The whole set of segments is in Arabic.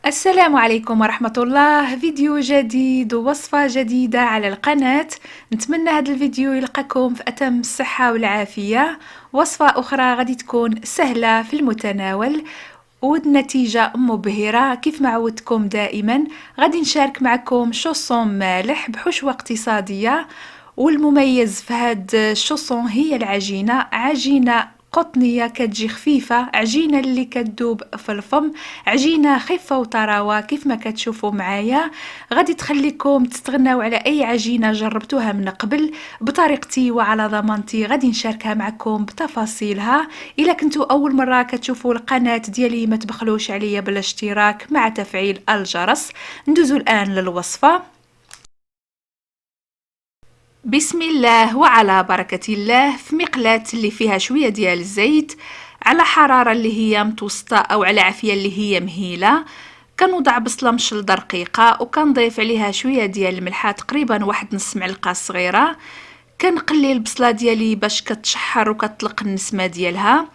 السلام عليكم ورحمة الله. فيديو جديد ووصفة جديدة على القناة. نتمنى هذا الفيديو يلقاكم في أتم الصحة والعافية. وصفة أخرى غادي تكون سهلة في المتناول والنتيجة مبهرة كيف ما عودتكم دائما. غادي نشارك معكم شوصون مالح بحشوة اقتصادية، والمميز في هاد الشوصون هي العجينة. عجينة قطنية كتجي خفيفة، عجينة اللي كتذوب في الفم، عجينة خفة وطراوة كيف ما كتشوفوا معايا. غادي تخليكم تستغناو على أي عجينة جربتوها من قبل بطريقتي وعلى ضمانتي. غادي نشاركها معكم بتفاصيلها. إلا كنتوا أول مرة كتشوفوا القناة ديالي ما تبخلوش عليا بالاشتراك مع تفعيل الجرس. ندوزو الآن للوصفة. بسم الله وعلى بركة الله. في مقلاة اللي فيها شوية ديال الزيت على حرارة اللي هي متوسطة أو على عافية اللي هي مهيلة، كنوضع بصلة مشلضة رقيقة وكنضيف عليها شوية ديال الملحة، تقريبا واحد نص معلقة صغيرة. كنقلي البصلة ديالي باش كتشحر وكتطلق النسمة ديالها.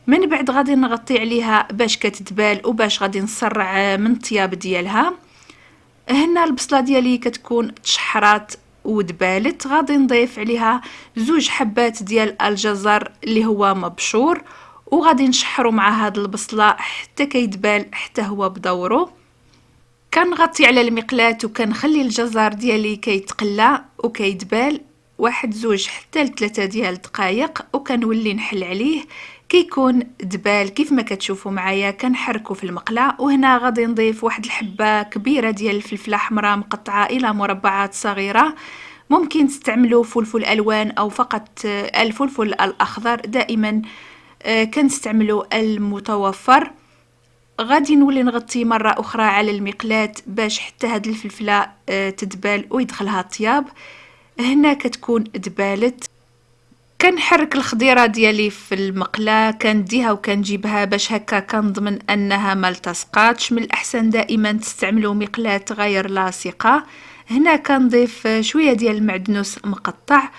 من بعد غادي نغطي عليها باش كتدبال وباش غادي نسرع من الطياب ديالها. هنا البصلة ديالي كتكون تشحرات ودبالت، غادي نضيف عليها 2 حبات ديال الجزر اللي هو مبشور، وغادي نشحرو مع هاد البصلة حتى كيدبال حتى هو بدورو. كنغطي على المقلاة وكنخلي الجزر ديالي كيتقلى وكيدبال واحد 2 حتى ل3 ديال الدقائق، وكنولي نحل عليه كيكون دبال كيف ما كتشوفوا معايا. كنحركو في المقله. وهنا غادي نضيف واحد الحبه كبيره ديال الفلفله حمراء مقطعه الى مربعات صغيره. ممكن تستعملوا فلفل الوان او فقط الفلفل الاخضر، دائما كنستعملوا المتوفر. غادي نولي نغطي مرة أخرى على المقلاة باش حتى هاد الفلفلة تدبال ويدخلها الطياب. هنا كتكون دبالت. كنحرك الخضيرة ديالي في المقلاة، كنديها وكنجيبها باش هكا كنضمن أنها ما التصقاتش. من الأحسن دائما تستعملوا مقلاة غير لاصقة. هنا كنضيف شوية ديال المعدنوس مقطع،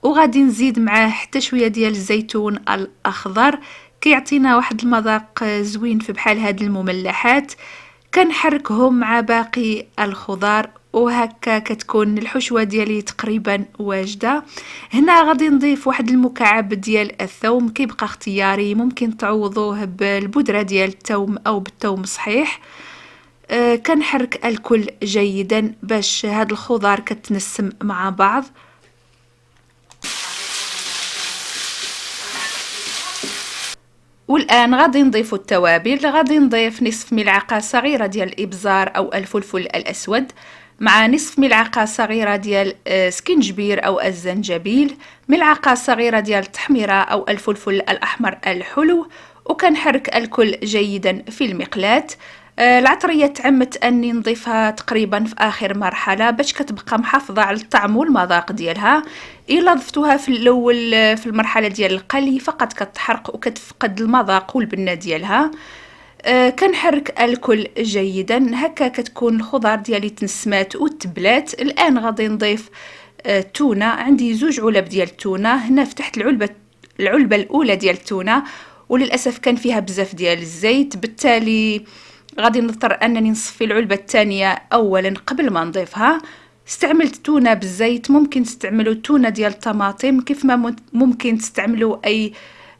وغادي نزيد معاه حتى شوية ديال الزيتون الأخضر كيعطينا واحد المذاق زوين في بحال هاد المملحات. كنحركهم مع باقي الخضار وهكا كتكون الحشوة ديالي تقريبا واجدة. هنا غادي نضيف واحد المكعب ديال الثوم، كيبقى اختياري، ممكن تعوضوه بالبودرة ديال الثوم او بالثوم صحيح. كنحرك الكل جيدا باش هاد الخضار كتنسم مع بعض. والآن غادي نضيف التوابل. غادي نضيف نصف ملعقة صغيرة ديال الإبزار أو الفلفل الأسود، مع نصف ملعقة صغيرة ديال سكنجبير أو الزنجبيل، ملعقة صغيرة ديال التحميرة أو الفلفل الأحمر الحلو. وكنحرك الكل جيدا في المقلاة. العطرية تعمدت أني نضيفها تقريبا في آخر مرحلة باش كتبقى محافظة على الطعم والمذاق ديالها. إلا ضفتوها في الأول في المرحلة ديال القلي فقط كتحرق وكتفقد المذاق والبنة ديالها. كنحرك الكل جيدا. هكا كتكون الخضار ديالي تنسمات وتبلات. الآن غادي نضيف تونة. عندي 2 علب ديال التونة. هنا فتحت العلبة الأولى ديال التونة، وللأسف كان فيها بزاف ديال الزيت، بالتالي غادي نضطر أنني نصفي العلبة الثانية أولا قبل ما نضيفها. استعملت تونة بالزيت، ممكن تستعملوا تونة ديال الطماطم، كيف ما ممكن تستعملوا أي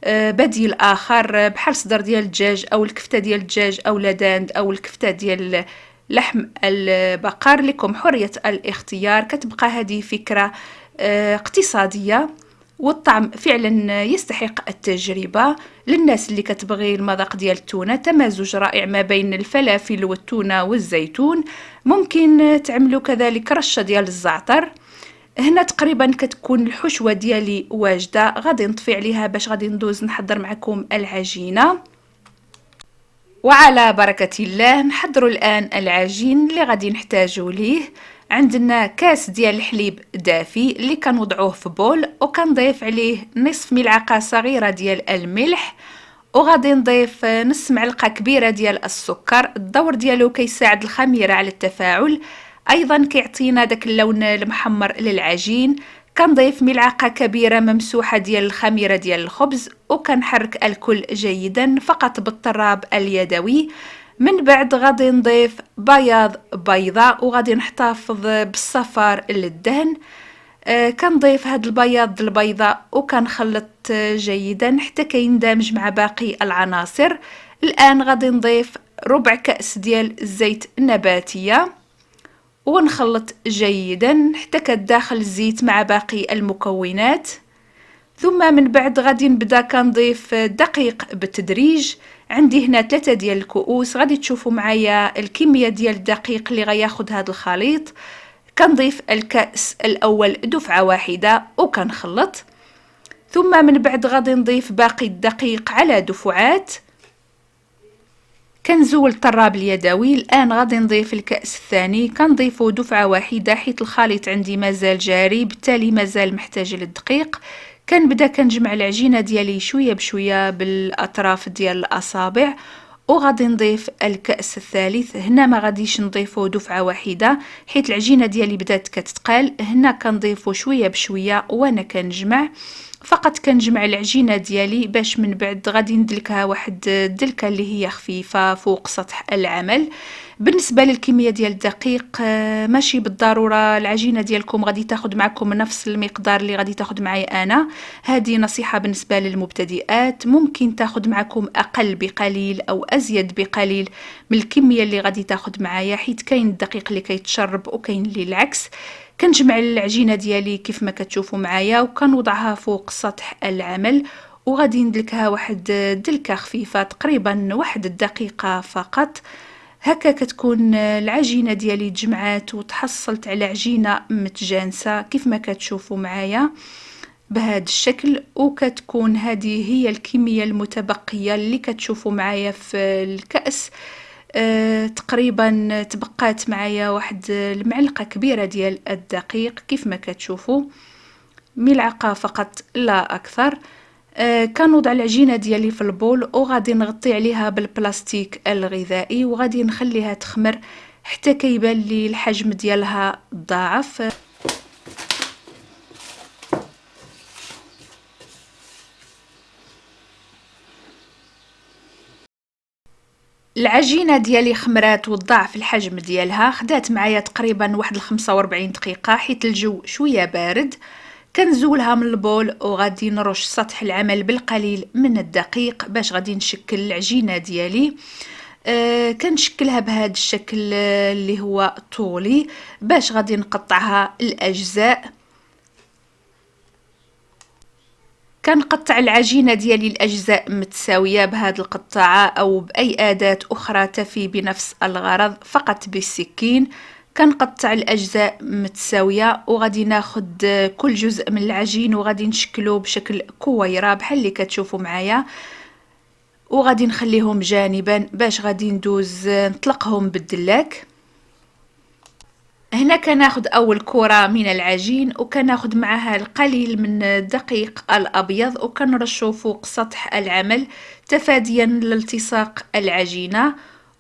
بديل آخر بحال صدر ديال الدجاج أو الكفتة ديال الدجاج أو لداند أو الكفتة ديال لحم البقر. لكم حرية الاختيار. كتبقى هذه فكرة اقتصادية، والطعم فعلا يستحق التجربة. للناس اللي كتبغي المذاق ديال التونة، تمازج رائع ما بين الفلافل والتونة والزيتون. ممكن تعملوا كذلك رشة ديال الزعتر. هنا تقريبا كتكون الحشوة ديالي واجدة. غادي نطفي عليها باش غادي ندوز نحضر معكم العجينة. وعلى بركة الله نحضروا الآن العجين اللي غادي نحتاجو ليه. عندنا كاس ديال الحليب دافي اللي كنوضعوه في بول، وكنضيف عليه نصف ملعقة صغيرة ديال الملح، وغادي نضيف نص معلقة كبيرة ديال السكر. الدور ديالو كيساعد الخميرة على التفاعل، ايضا كيعطينا داك اللون المحمر للعجين. كنضيف ملعقة كبيرة ممسوحة ديال الخميرة ديال الخبز، وكنحرك الكل جيدا فقط بالطراب اليدوي. من بعد غادي نضيف بياض بيضة، وغادي نحتفظ بالصفار للدهن. كنضيف هاد البياض البيضاء وكنخلط جيدا حتى كيندمج مع باقي العناصر. الآن غادي نضيف ربع كأس ديال الزيت النباتية ونخلط جيدا حتى كتداخل الزيت مع باقي المكونات. ثم من بعد غادي نبدا كنضيف دقيق بالتدريج. عندي هنا 3 ديال الكؤوس، غادي تشوفوا معايا الكميه ديال الدقيق اللي غياخد هذا الخليط. كنضيف الكأس الاول دفعه واحده وكنخلط، ثم من بعد غادي نضيف باقي الدقيق على دفعات. كنزول الطراب اليدوي. الان غادي نضيف الكأس الثاني، كنضيفه دفعه واحده حيت الخليط عندي مازال جاري، بالتالي مازال محتاج للدقيق. كنبدا كنجمع العجينه ديالي شويه بشويه بالاطراف ديال الاصابع، وغادي نضيف الكأس الثالث. هنا ما غاديش نضيفه دفعه واحده حيت العجينه ديالي بدات كتتقال. هنا كنضيفه شويه بشويه وانا كنجمع، فقط كنجمع العجينه ديالي باش من بعد غادي ندلكها واحد الدلكه اللي هي خفيفه فوق سطح العمل. بالنسبه للكميه ديال الدقيق ماشي بالضروره العجينه ديالكم غادي تاخد معكم نفس المقدار اللي غادي تاخد معايا انا. هذه نصيحه بالنسبه للمبتدئات، ممكن تاخد معكم اقل بقليل او ازيد بقليل من الكميه اللي غادي تاخد معايا، حيت كاين الدقيق اللي كيتشرب وكاين اللي العكس. كنجمع العجينه ديالي كيف ما كتشوفوا معايا وكنوضعها فوق سطح العمل، وغادي ندلكها واحد دلكه خفيفه تقريبا واحد الدقيقه فقط. هكا كتكون العجينه ديالي تجمعات وتحصلت على عجينه متجانسه كيف ما كتشوفوا معايا بهذا الشكل. وكتكون هذه هي الكميه المتبقيه اللي كتشوفوا معايا في الكأس. تقريبا تبقات معايا واحد المعلقه كبيره ديال الدقيق كيف ما كتشوفوا، ملعقه فقط لا اكثر. كنوضع العجينه ديالي في البول وغادي نغطي عليها بالبلاستيك الغذائي وغادي نخليها تخمر حتى كيبان لي الحجم ديالها ضاعف. العجينه ديالي خمرات وتضاعف الحجم ديالها، خدات معايا تقريبا واحد 45 دقيقه حيت الجو شويه بارد. كنزولها من البول وغادي نرش سطح العمل بالقليل من الدقيق باش غادي نشكل العجينه ديالي. كنشكلها بهذا الشكل اللي هو طولي باش غادي نقطعها الاجزاء. كنقطع العجينه ديالي الاجزاء متساويه بهذه القطاعه او باي اداه اخرى تفي بنفس الغرض، فقط بالسكين. كنقطع الاجزاء متساويه وغادي ناخد كل جزء من العجين وغادي نشكله بشكل كويره بحال اللي كتشوفوا معايا، وغادي نخليهم جانبا باش غادي ندوز نطلقهم بالدلاك. هنا كناخد اول كرة من العجين وكناخد معها القليل من الدقيق الابيض وكنرشو فوق سطح العمل تفاديا لالتصاق العجينة.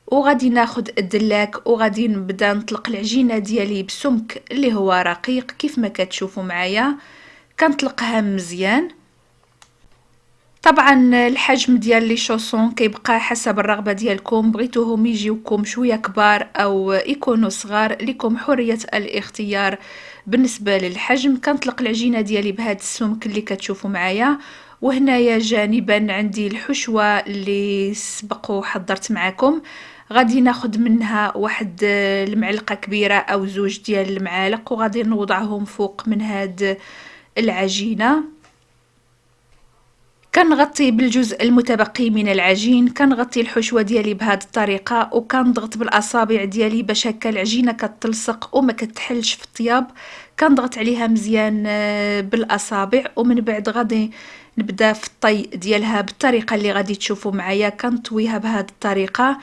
وغادي ناخد الدلاك وغادي نبدا نطلق العجينة ديالي بسمك اللي هو رقيق كيف ما كتشوفوا معايا. كنطلقها مزيان. طبعا الحجم ديال لي شوسون كيبقى حسب الرغبه ديالكم، بغيتوهم يجيوكم شويه كبار او يكونوا صغار لكم حريه الاختيار بالنسبه للحجم. كنطلق العجينه ديالي بهذا السمك اللي كتشوفوا معايا. وهنايا جانبا عندي الحشوه اللي سبق وحضرت معكم، غادي ناخد منها واحد المعلقه كبيره او زوج ديال المعالق وغادي نوضعهم فوق من هاد العجينه. كنغطي بالجزء المتبقي من العجين، كنغطي الحشوه ديالي بهذه الطريقه وكنضغط بالاصابع ديالي باش هكا العجينه كتلصق وما كتحلش في الطياب. كنضغط عليها مزيان بالاصابع ومن بعد غادي نبدا في الطي ديالها بالطريقه اللي غادي تشوفوا معايا. كنطويها بهذه الطريقه،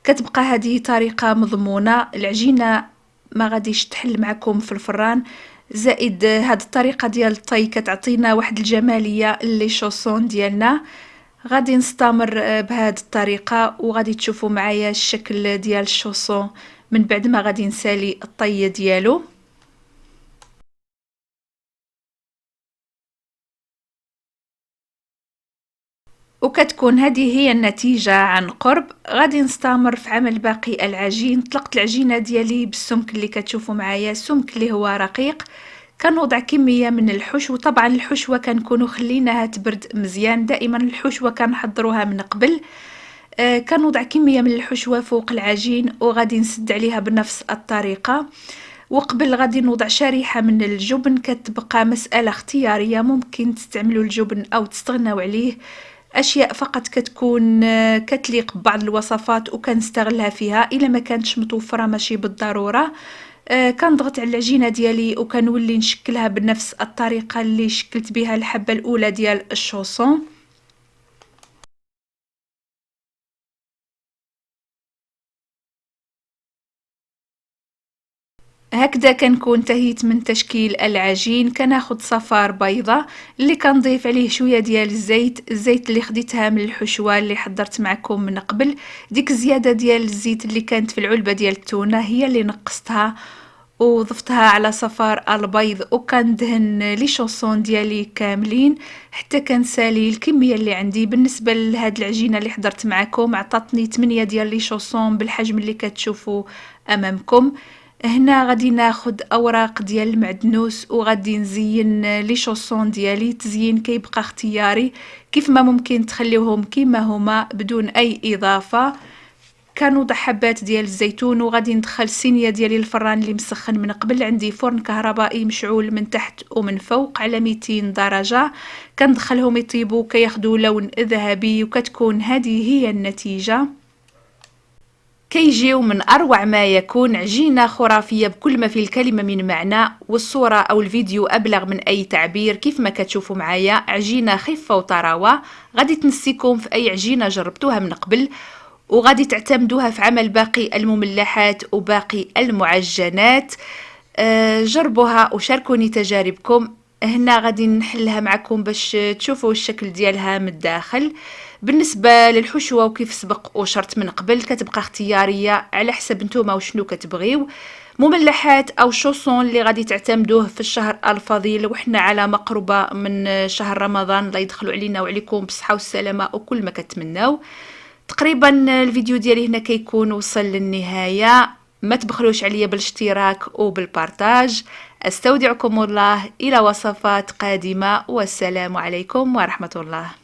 كتبقى هذه طريقه مضمونه. العجينه ما غاديش تحل معكم في الفران، زائد هاد الطريقه ديال الطي كتعطينا واحد الجماليه لي شوسون ديالنا. غادي نستمر بهاد الطريقه وغادي تشوفوا معايا الشكل ديال الشوسون من بعد ما غادي نسالي الطي ديالو. وكتكون هذه هي النتيجة عن قرب. غادي نستمر في عمل باقي العجين. طلقت العجينة ديالي بالسمك اللي كتشوفوا معايا، سمك اللي هو رقيق. كنوضع كمية من الحشو. طبعا الحشوة كنكونوا خليناها تبرد مزيان، دائما الحشوة كنحضروها من قبل. كنوضع كمية من الحشوة فوق العجين وغادي نسد عليها بنفس الطريقة. وقبل غادي نوضع شريحة من الجبن، كتبقى مسألة اختيارية، ممكن تستعملوا الجبن أو تستغنوا عليه. أشياء فقط كتكون كتليق ببعض الوصفات وكنستغلها فيها. إلا ما كانتش متوفرة ماشي بالضرورة. كنضغط على العجينة ديالي وكنولي نشكلها بنفس الطريقة اللي شكلت بها الحبة الأولى ديال الشوصون. هكذا كنكون انتهيت من تشكيل العجين. كناخد صفار بيضة اللي كنضيف عليه شوية ديال الزيت اللي خديتها من الحشوة اللي حضرت معكم من قبل. ديك الزيادة ديال الزيت اللي كانت في العلبة ديال التونة هي اللي نقصتها وضفتها على صفار البيض، وكندهن لي شوصون ديالي كاملين حتى كنسالي الكميه اللي عندي. بالنسبه لهاد العجينه اللي حضرت معكم عطاتني 8 ديال لي شوصون بالحجم اللي كتشوفوا امامكم. هنا غادي ناخد اوراق ديال المعدنوس وغادي نزين لي شوصون ديالي. تزيين كيبقى اختياري، كيف ما ممكن تخليوهم كيما هما بدون اي اضافه. كنوضع حبات ديال الزيتون وغادي ندخل الصينيه ديالي الفران اللي مسخن من قبل. عندي فرن كهربائي مشعول من تحت ومن فوق على 200 درجه. كندخلهم يطيبوا كياخذوا لون ذهبي، وكتكون هذه هي النتيجه. كيجيو من أروع ما يكون، عجينة خرافية بكل ما في الكلمة من معنى، والصورة أو الفيديو أبلغ من أي تعبير. كيف ما كتشوفوا معايا عجينة خفة وطراوة. غادي تنسيكم في أي عجينة جربتوها من قبل، وغادي تعتمدوها في عمل باقي المملحات وباقي المعجنات. جربوها وشاركوني تجاربكم. هنا غادي نحلها معكم باش تشوفوا الشكل ديالها من الداخل. بالنسبة للحشوة وكيف سبق وشرت من قبل كتبقى اختيارية على حسب نتوما وشنو كتبغيو. مملحات او شوصون اللي غادي تعتمدوه في الشهر الفضيل وحنا على مقربة من شهر رمضان. الله يدخلوا علينا وعليكم بالصحة والسلامة وكل ما كتمناو. تقريبا الفيديو ديالي هنا كيكون وصل للنهاية. ما تبخلوش عليا بالاشتراك وبالبارتاج. استودعكم الله إلى وصفات قادمة، والسلام عليكم ورحمة الله.